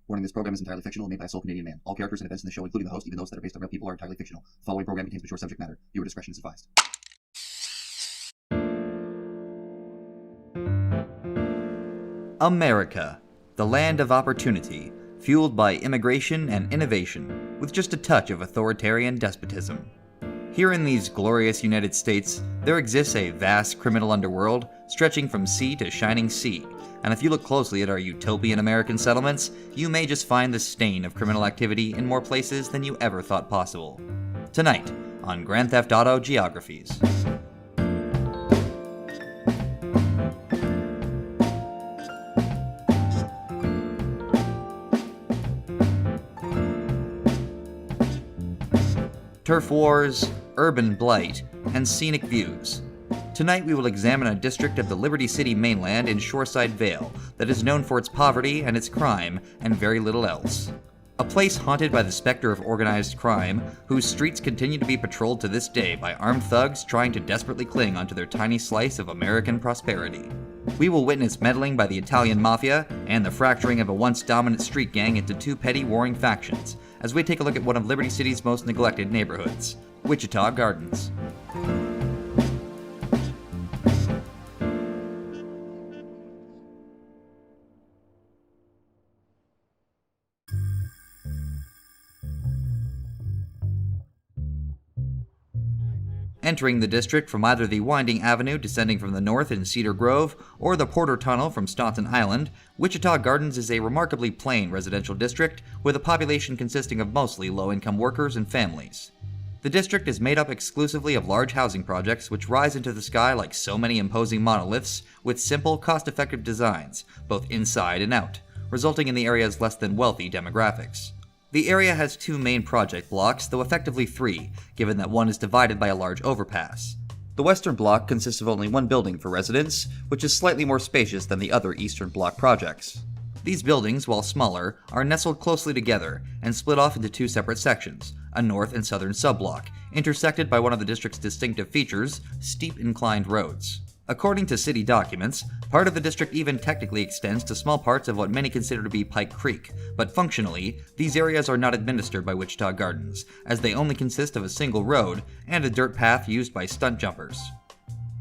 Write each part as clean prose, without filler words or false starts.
Warning, this program is entirely fictional and made by a sole Canadian man. All characters and events in the show, including the host, even those that are based on real people, are entirely fictional. The following program contains mature subject matter. Viewer discretion is advised. America, the land of opportunity, fueled by immigration and innovation, with just a touch of authoritarian despotism. Here in these glorious United States, there exists a vast criminal underworld stretching from sea to shining sea, and if you look closely at our utopian American settlements, you may just find the stain of criminal activity in more places than you ever thought possible. Tonight, on Grand Theft Auto Geographies. Turf wars, urban blight, and scenic views. Tonight we will examine a district of the Liberty City mainland in Shoreside Vale that is known for its poverty and its crime and very little else. A place haunted by the specter of organized crime, whose streets continue to be patrolled to this day by armed thugs trying to desperately cling onto their tiny slice of American prosperity. We will witness meddling by the Italian mafia and the fracturing of a once dominant street gang into two petty warring factions, as we take a look at one of Liberty City's most neglected neighborhoods, Wichita Gardens. Entering the district from either the winding avenue descending from the north in Cedar Grove or the Porter Tunnel from Staunton Island, Wichita Gardens is a remarkably plain residential district with a population consisting of mostly low-income workers and families. The district is made up exclusively of large housing projects which rise into the sky like so many imposing monoliths with simple, cost-effective designs, both inside and out, resulting in the area's less than wealthy demographics. The area has two main project blocks, though effectively three, given that one is divided by a large overpass. The western block consists of only one building for residents, which is slightly more spacious than the other eastern block projects. These buildings, while smaller, are nestled closely together and split off into two separate sections, a north and southern subblock, intersected by one of the district's distinctive features, steep inclined roads. According to city documents, part of the district even technically extends to small parts of what many consider to be Pike Creek, but functionally, these areas are not administered by Wichita Gardens, as they only consist of a single road and a dirt path used by stunt jumpers.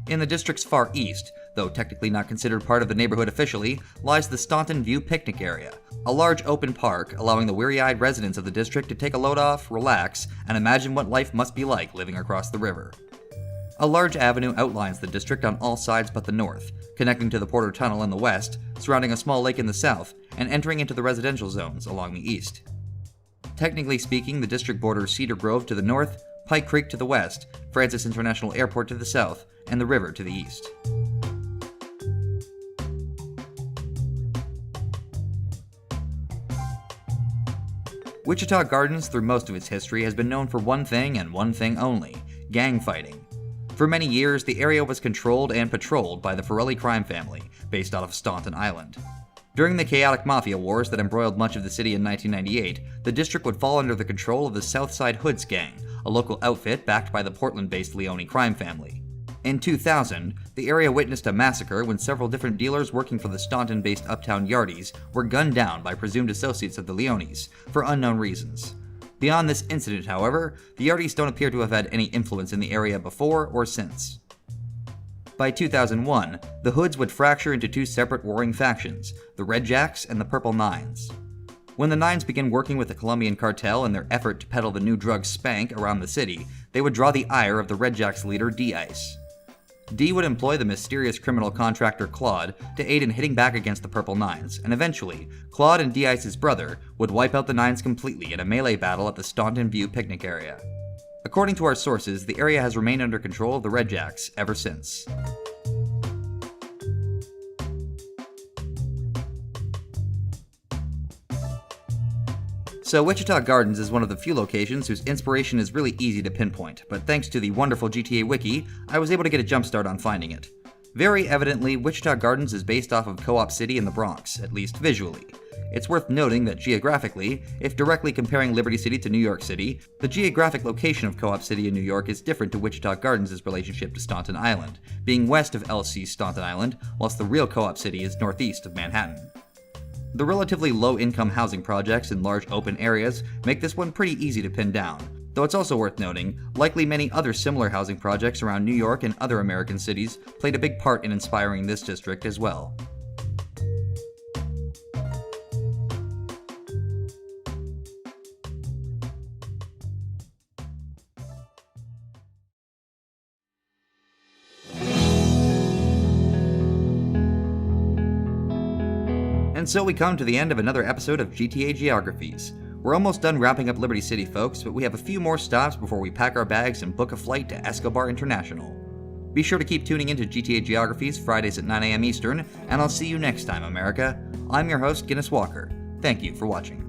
In the district's far east, though technically not considered part of the neighborhood officially, lies the Staunton View Picnic Area, a large open park allowing the weary-eyed residents of the district to take a load off, relax, and imagine what life must be like living across the river. A large avenue outlines the district on all sides but the north, connecting to the Porter Tunnel in the west, surrounding a small lake in the south, and entering into the residential zones along the east. Technically speaking, the district borders Cedar Grove to the north, Pike Creek to the west, Francis International Airport to the south, and the river to the east. Wichita Gardens, through most of its history, has been known for one thing and one thing only: gang fighting. For many years, the area was controlled and patrolled by the Forelli crime family, based out of Staunton Island. During the chaotic mafia wars that embroiled much of the city in 1998, the district would fall under the control of the Southside Hoods Gang, a local outfit backed by the Portland-based Leone crime family. In 2000, the area witnessed a massacre when several different dealers working for the Staunton-based uptown Jottys were gunned down by presumed associates of the Leones, for unknown reasons. Beyond this incident, however, the Jottys don't appear to have had any influence in the area before or since. By 2001, the Hoods would fracture into two separate warring factions, the Red Jacks and the Purple Nines. When the Nines began working with the Colombian cartel in their effort to peddle the new drug Spank around the city, they would draw the ire of the Red Jacks leader D-Ice. D would employ the mysterious criminal contractor Claude to aid in hitting back against the Purple Nines, and eventually, Claude and D-Ice's brother would wipe out the Nines completely in a melee battle at the Staunton View picnic area. According to our sources, the area has remained under control of the Red Jacks ever since. So Wichita Gardens is one of the few locations whose inspiration is really easy to pinpoint, but thanks to the wonderful GTA Wiki, I was able to get a jumpstart on finding it. Very evidently, Wichita Gardens is based off of Co-op City in the Bronx, at least visually. It's worth noting that geographically, if directly comparing Liberty City to New York City, the geographic location of Co-op City in New York is different to Wichita Gardens' relationship to Staunton Island, being west of LC's Staunton Island, whilst the real Co-op City is northeast of Manhattan. The relatively low-income housing projects in large open areas make this one pretty easy to pin down, though it's also worth noting, likely many other similar housing projects around New York and other American cities played a big part in inspiring this district as well. And so we come to the end of another episode of GTA Geographies. We're almost done wrapping up Liberty City, folks, but we have a few more stops before we pack our bags and book a flight to Escobar International. Be sure to keep tuning into GTA Geographies Fridays at 9 a.m. Eastern, and I'll see you next time, America. I'm your host, Guinness Walker. Thank you for watching.